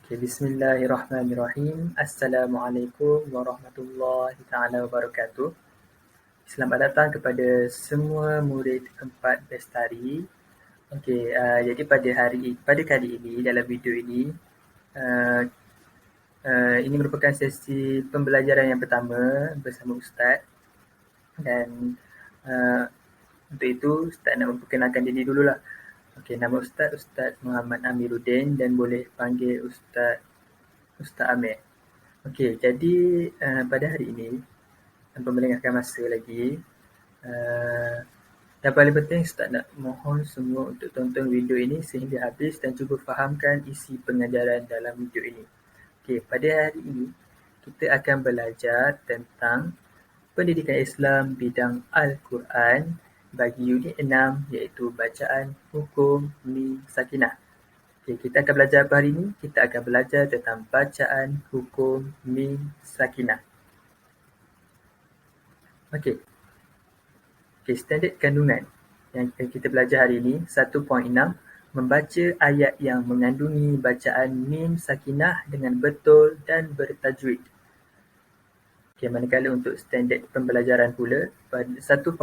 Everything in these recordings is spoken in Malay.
Okay, Bismillahirrahmanirrahim. Assalamualaikum warahmatullahi taala wabarakatuh. Selamat datang kepada semua murid 4 Bestari. Okey, jadi pada kali ini dalam video ini uh, ini merupakan sesi pembelajaran yang pertama bersama Ustaz dan untuk itu Ustaz nak memperkenalkan diri dululah. Okey, nama Ustaz Muhammad Amiruddin dan boleh panggil Ustaz Amir. Okey, jadi pada hari ini tanpa melengahkan masa lagi, yang paling penting Ustaz nak mohon semua untuk tonton video ini sehingga habis dan cuba fahamkan isi pengajaran dalam video ini. Okey, pada hari ini kita akan belajar tentang pendidikan Islam bidang Al-Quran bagi unit 6 iaitu bacaan, hukum, mim, sakinah. Okay, kita akan belajar apa hari ini? Kita akan belajar tentang bacaan, hukum, mim, sakinah. Okey. Okey, standard kandungan yang kita belajar hari ini 1.6, membaca ayat yang mengandungi bacaan mim sakinah dengan betul dan bertajwid. Okey, manakala untuk standard pembelajaran pula pada 1.6.1,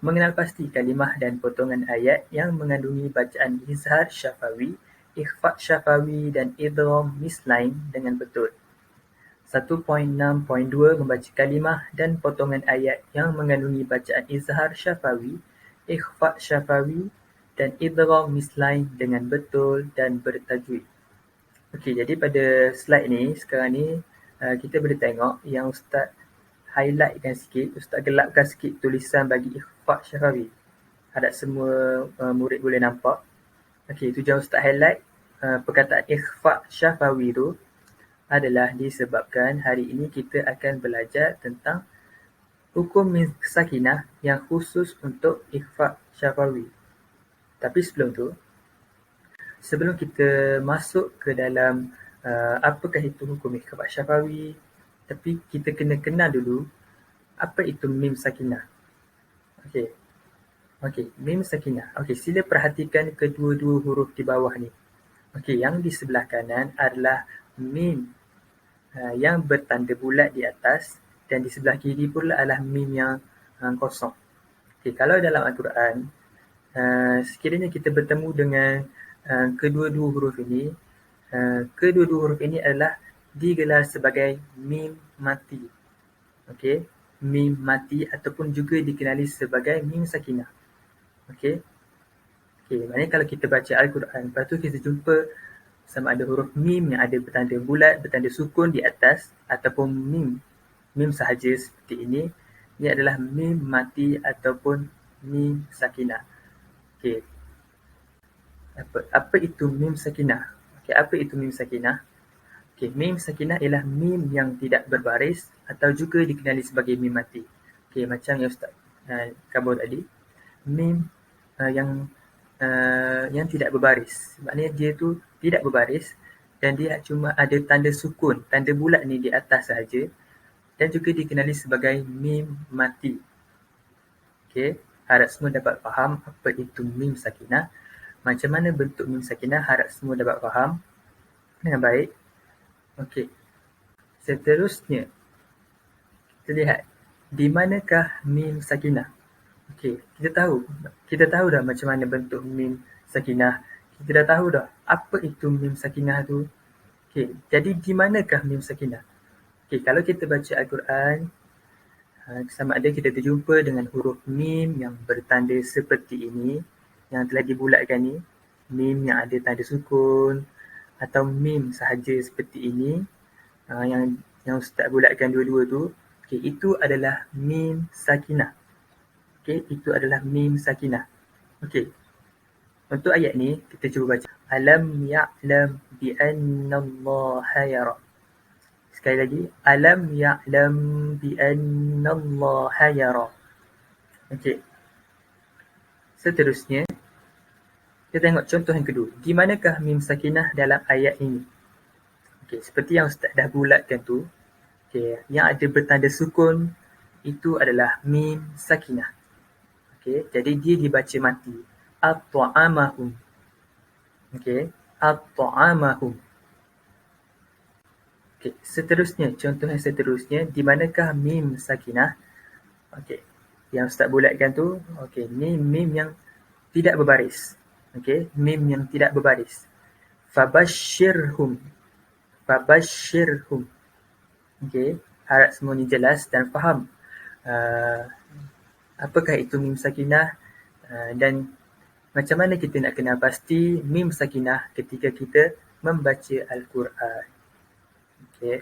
mengenal pasti kalimah dan potongan ayat yang mengandungi bacaan izhar syafawi, ikhfa syafawi dan idgham mislain dengan betul. 1.6.2 membaca kalimah dan potongan ayat yang mengandungi bacaan izhar syafawi, ikhfa syafawi dan idgham mislain dengan betul dan bertajwid. Okey, jadi pada slide ni sekarang ni kita boleh tengok yang Ustaz highlightkan sikit, Ustaz gelapkan sikit tulisan bagi ikhfa syafawi. Harap semua murid boleh nampak. Okey, tujuan Ustaz highlight perkataan ikhfa syafawi tu adalah disebabkan hari ini kita akan belajar tentang hukum mim sakinah yang khusus untuk ikhfa syafawi. Tapi sebelum kita masuk ke dalam apakah itu hukum ikhfa syafawi, tapi kita kena kenal dulu apa itu mim sakinah. Okey, mim sakinah. Okey, sila perhatikan kedua-dua huruf di bawah ni. Okey, yang di sebelah kanan adalah mim yang bertanda bulat di atas dan di sebelah kiri pula adalah mim yang kosong. Okay, kalau dalam Al-Quran, sekiranya kita bertemu dengan kedua-dua huruf ini, kedua-dua huruf ini adalah digelar sebagai mim mati. Okey, mim mati ataupun juga dikenali sebagai mim sakinah. Okey. Okey, maknanya kalau kita baca Al-Quran, lepas tu kita jumpa sama ada huruf mim yang ada bertanda bulat, bertanda sukun di atas ataupun mim sahaja seperti ini adalah mim mati ataupun mim sakinah. Okey. Apa itu mim sakinah? Okey, apa itu mim sakinah? Okey, mim sakinah ialah mim yang tidak berbaris atau juga dikenali sebagai mim mati. Okey, macam yang Ustaz kabur tadi, mim yang tidak berbaris. Maknanya dia tu tidak berbaris dan dia cuma ada tanda sukun, tanda bulat ni di atas sahaja dan juga dikenali sebagai mim mati. Okey, harap semua dapat faham apa itu mim sakinah. Macam mana bentuk mim sakinah, harap semua dapat faham dengan baik. Okey. Seterusnya kita lihat di manakah mim sakinah. Okey, kita tahu dah macam mana bentuk mim sakinah. Kita dah tahu dah apa itu mim sakinah tu. Okey, jadi di manakah mim sakinah? Okey, kalau kita baca Al-Quran, sama ada kita terjumpa dengan huruf mim yang bertanda seperti ini, yang telah dibulatkan ni, mim yang ada tanda sukun, atau mim sahaja seperti ini, yang Ustaz bulatkan dua-dua tu. Okey, itu adalah mim sakinah. Okey, itu adalah mim sakinah. Okey. Untuk ayat ni kita cuba baca. Alam ya'lam bi annallaha yara. Sekali lagi, alam ya'lam bi annallaha yara. Okey. Seterusnya kita tengok contoh yang kedua. Di manakah mim sakinah dalam ayat ini? Okey, seperti yang Ustaz dah bulatkan tu. Okey, yang ada bertanda sukun itu adalah mim sakinah. Okey, jadi dia dibaca mati. At-ta'amahum. Okey, at-ta'amahum. Okey, seterusnya, contoh yang seterusnya, di manakah mim sakinah? Okey, yang Ustaz bulatkan tu, okey, ni mim yang tidak berbaris. Okey, mim yang tidak berbaris. Fabashshirhum. Fabashshirhum. Okey, harap semua ni jelas dan faham. Apakah itu mim sakinah dan macam mana kita nak kenal pasti mim sakinah ketika kita membaca Al-Quran. Okey.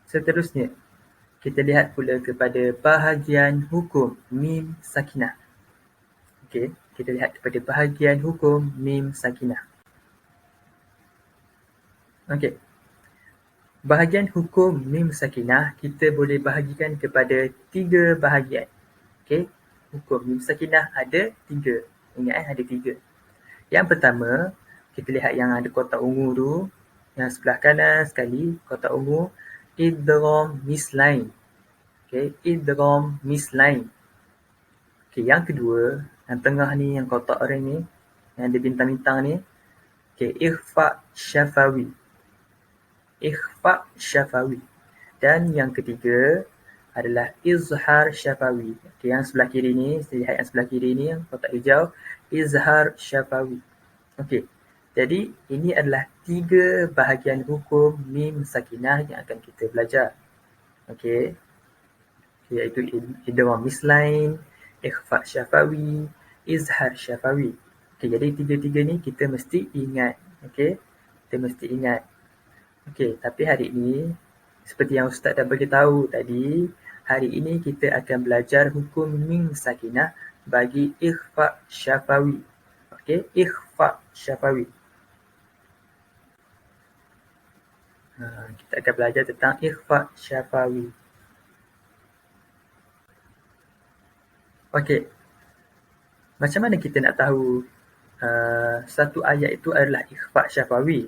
Seterusnya, kita lihat pula kepada bahagian hukum mim sakinah. Okey, kita lihat kepada bahagian hukum mim sakinah. Okey. Bahagian hukum mim sakinah kita boleh bahagikan kepada 3 bahagian. Okey, hukum mim sakinah ada 3. Ingat ada 3. Yang pertama, kita lihat yang ada kotak ungu tu, yang sebelah kanan sekali, kotak ungu, idgham mislain. Okey, idgham mislain. Okey, yang kedua, yang tengah ni, yang kotak orang ni, yang ada bintang-bintang ni, okey, ikhfa syafawi. Ikhfa syafawi. Dan yang ketiga adalah izhar syafawi. Okey, yang sebelah kiri ni, saya lihat yang sebelah kiri ni, yang kotak hijau, izhar syafawi. Okey, jadi ini adalah 3 bahagian hukum mim sakinah yang akan kita belajar. Okey, iaitu idgham mislain, ikhfa syafawi, izhar syafawi. Okey, jadi 3-3 ni kita mesti ingat. Okey, kita mesti ingat. Okey, tapi hari ini seperti yang Ustaz dah beritahu tadi, hari ini kita akan belajar hukum mim sakinah bagi ikhfa syafawi. Okey, ikhfa syafawi. Kita akan belajar tentang ikhfa syafawi. Okey, macam mana kita nak tahu satu ayat itu adalah ikhfa syafawi?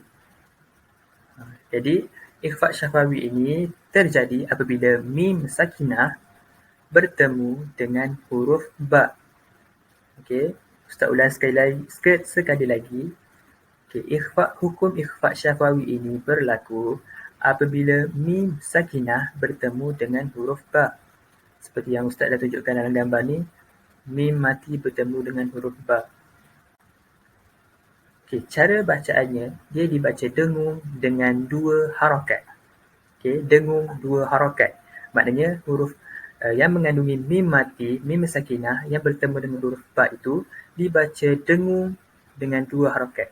Jadi, ikhfa syafawi ini terjadi apabila mim sakinah bertemu dengan huruf ba. Okey, Ustaz ulang sekali lagi. Okey, hukum ikhfa syafawi ini berlaku apabila mim sakinah bertemu dengan huruf ba. Seperti yang Ustaz dah tunjukkan dalam gambar ni, mim mati bertemu dengan huruf ba. Okey, cara bacaannya, dia dibaca dengung dengan 2 harakat. Okey, dengung 2 harakat. Maknanya huruf yang mengandungi mim mati, mim sakinah yang bertemu dengan huruf ba itu dibaca dengung dengan 2 harakat.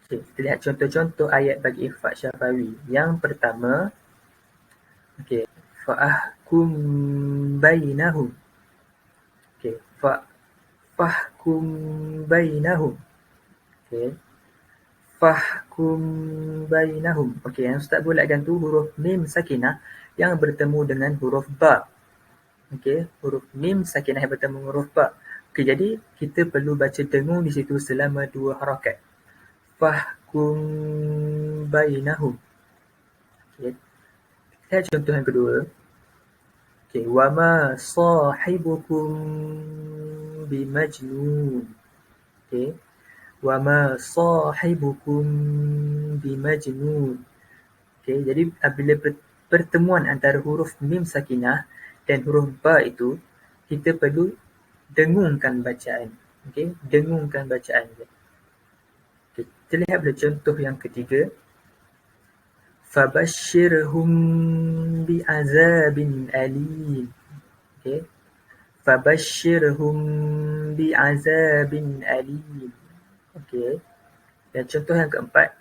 Okey, kita lihat contoh-contoh ayat bagi ikhfa syafawi. Yang pertama, okey, fa'ahkum bainahum. Okey, fahkum bainahum. Okey, fahkum bainahum. Okey, yang Ustaz bulatkan tu huruf mim sakinah yang bertemu dengan huruf ba. Okey, huruf mim sakinah yang bertemu dengan huruf ba. Okey, jadi kita perlu baca dengung di situ selama 2 harakat. Fahkum bainahum. Okey, kita contoh yang kedua. Okey, wa ma sahibukum bimajnun. Okey, wa ma sahibukum bimajnun. Okey, jadi apabila pertemuan antara huruf mim sakinah dan huruf ba itu, kita perlu dengungkan bacaan. Okey, dengungkan bacaan. Okay, kita lihat pada contoh yang ketiga. Fabashshirhum bi'azabin alim. Okey, fabashshirhum bi'azabin alim. Okey, dan contoh yang keempat.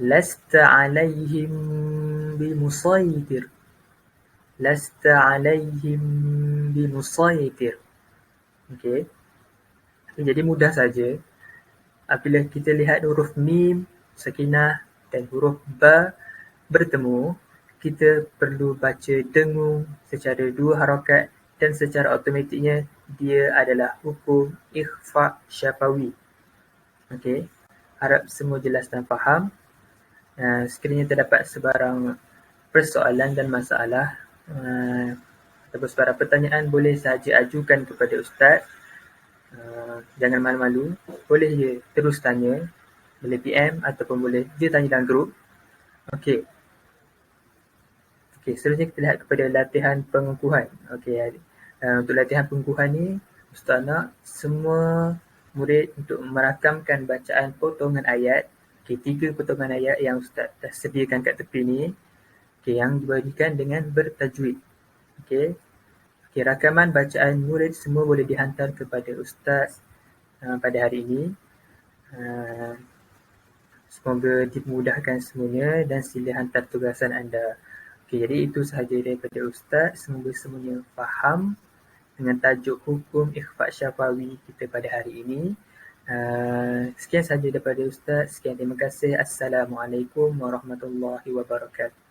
Lasta alaihim bimusaitir. Lasta alaihim bimusaitir. Okey, jadi mudah saja. Apabila kita lihat huruf mim sakinah dan huruf ba bertemu, kita perlu baca dengung secara 2 harakat dan secara automatiknya dia adalah hukum ikhfa syafawi. Okey, harap semua jelas dan faham. Sekiranya terdapat sebarang persoalan dan masalah ataupun sebarang pertanyaan, boleh sahaja ajukan kepada Ustaz. Jangan malu-malu, boleh je terus tanya. boleh PM ataupun boleh je tanya dalam grup. Okey. Okey, seterusnya kita lihat kepada latihan pengukuhan. Okey, untuk latihan pengukuhan ni, Ustaz nak semua murid untuk merakamkan bacaan potongan ayat. Okey, 3 potongan ayat yang Ustaz dah sediakan kat tepi ni. Okey, yang diberikan dengan bertajwid. Okey. Okey, rakaman bacaan murid semua boleh dihantar kepada Ustaz pada hari ini. Semoga dimudahkan semuanya dan sila hantar tugasan anda. Okey, jadi itu sahaja daripada Ustaz. Semoga semuanya faham dengan tajuk hukum ikhfa' syafawi kita pada hari ini. Sekian sahaja daripada Ustaz. Sekian, terima kasih. Assalamualaikum warahmatullahi wabarakatuh.